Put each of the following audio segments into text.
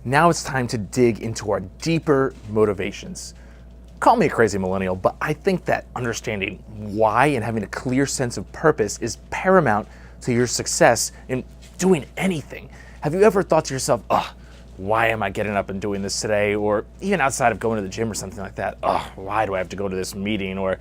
Now it's time to dig into our deeper motivations. Call me a crazy millennial, but I think that understanding why and having a clear sense of purpose is paramount to your success in doing anything. Have you ever thought to yourself, why am I getting up and doing this today? Or even outside of going to the gym or something like that, why do I have to go to this meeting? Or,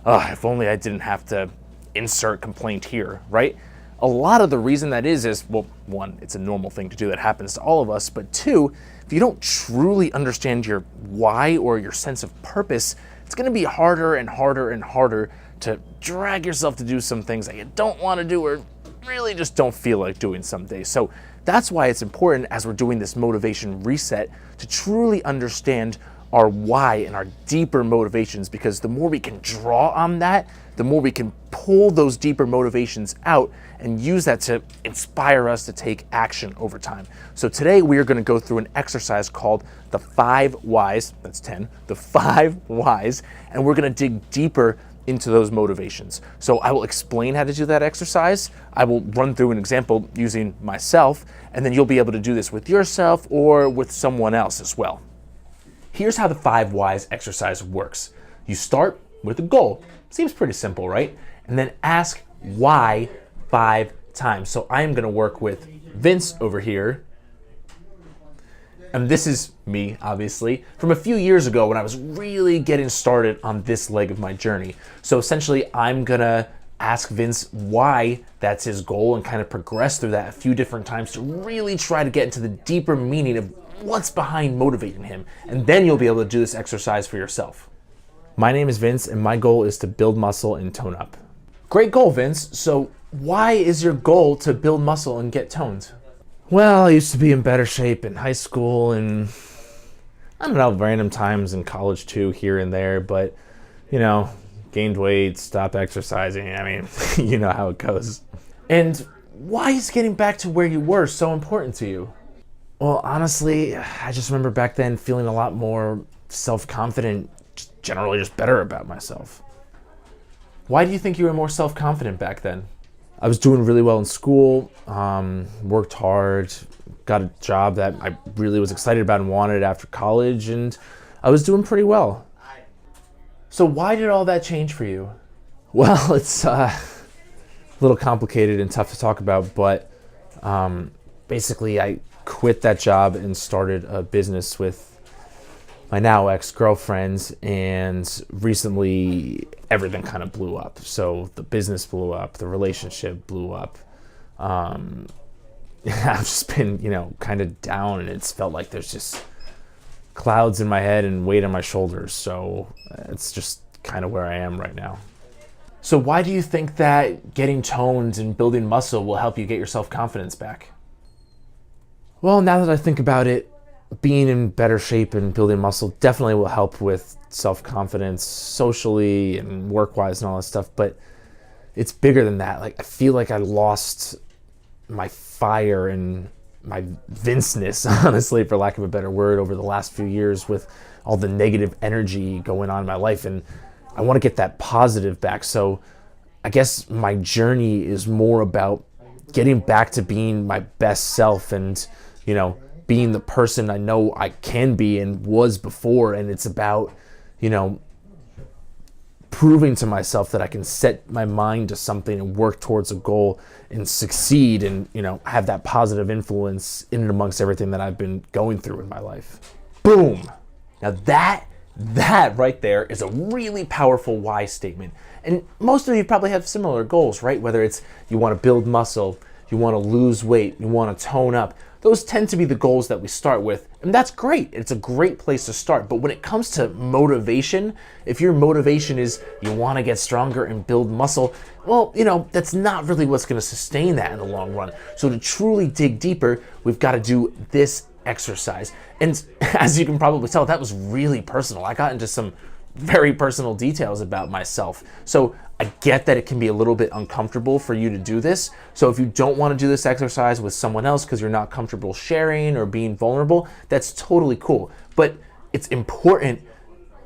if only I didn't have to insert complaint here, right? A lot of the reason that is, well, one, it's a normal thing to do that happens to all of us, but two, if you don't truly understand your why or your sense of purpose, it's gonna be harder and harder and harder to drag yourself to do some things that you don't wanna do or really just don't feel like doing some days. So that's why it's important as we're doing this motivation reset to truly understand our why and our deeper motivations, because the more we can draw on that, the more we can pull those deeper motivations out and use that to inspire us to take action over time. So today we are going to go through an exercise called the 5 whys, that's 10, the 5 whys, and we're going to dig deeper into those motivations. So I will explain how to do that exercise. I will run through an example using myself, and then you'll be able to do this with yourself or with someone else as well. Here's how the 5 whys exercise works. You start with a goal. Seems pretty simple, right? And then ask why 5 times. So I am going to work with Vince over here. And this is me, obviously, from a few years ago when I was really getting started on this leg of my journey. So essentially, I'm going to ask Vince why that's his goal and kind of progress through that a few different times to really try to get into the deeper meaning of what's behind motivating him. And then you'll be able to do this exercise for yourself. My name is Vince, and my goal is to build muscle and tone up. Great goal, Vince. So why is your goal to build muscle and get toned? Well, I used to be in better shape in high school and, I don't know, random times in college too, here and there, but, gained weight, stopped exercising. I mean, you know how it goes. And why is getting back to where you were so important to you? Well, honestly, I just remember back then feeling a lot more self-confident, generally just better about myself. Why do you think you were more self-confident back then? I was doing really well in school, worked hard, got a job that I really was excited about and wanted after college, and I was doing pretty well. So why did all that change for you? Well, it's a little complicated and tough to talk about, but basically I quit that job and started a business with my now ex-girlfriend, and recently everything kind of blew up. So the business blew up, the relationship blew up. I've just been, kind of down, and it's felt like there's just clouds in my head and weight on my shoulders. So it's just kind of where I am right now. So why do you think that getting toned and building muscle will help you get your self-confidence back? Well, now that I think about it, being in better shape and building muscle definitely will help with self-confidence socially and work-wise and all that stuff, but it's bigger than that. Like, I feel like I lost my fire and my Vinceness, honestly, for lack of a better word, over the last few years with all the negative energy going on in my life, and I want to get that positive back. So I guess my journey is more about getting back to being my best self and, being the person I know I can be and was before. And it's about, proving to myself that I can set my mind to something and work towards a goal and succeed and, have that positive influence in and amongst everything that I've been going through in my life. Boom. Now that right there is a really powerful why statement. And most of you probably have similar goals, right? Whether it's you want to build muscle, you want to lose weight, you want to tone up. Those tend to be the goals that we start with, and that's great. It's a great place to start. But when it comes to motivation, if your motivation is you want to get stronger and build muscle, well, that's not really what's going to sustain that in the long run. So to truly dig deeper, we've got to do this exercise. And as you can probably tell, that was really personal. I got into some very personal details about myself. So I get that it can be a little bit uncomfortable for you to do this. So if you don't want to do this exercise with someone else because you're not comfortable sharing or being vulnerable, that's totally cool. But it's important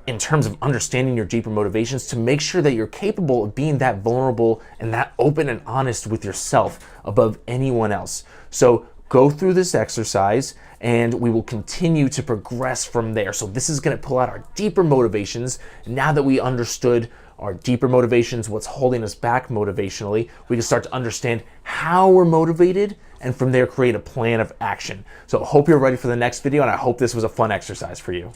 in terms of understanding your deeper motivations to make sure that you're capable of being that vulnerable and that open and honest with yourself above anyone else. So go through this exercise and we will continue to progress from there. So this is going to pull out our deeper motivations. Now that we understood our deeper motivations, what's holding us back motivationally, we can start to understand how we're motivated and from there create a plan of action. So I hope you're ready for the next video, and I hope this was a fun exercise for you.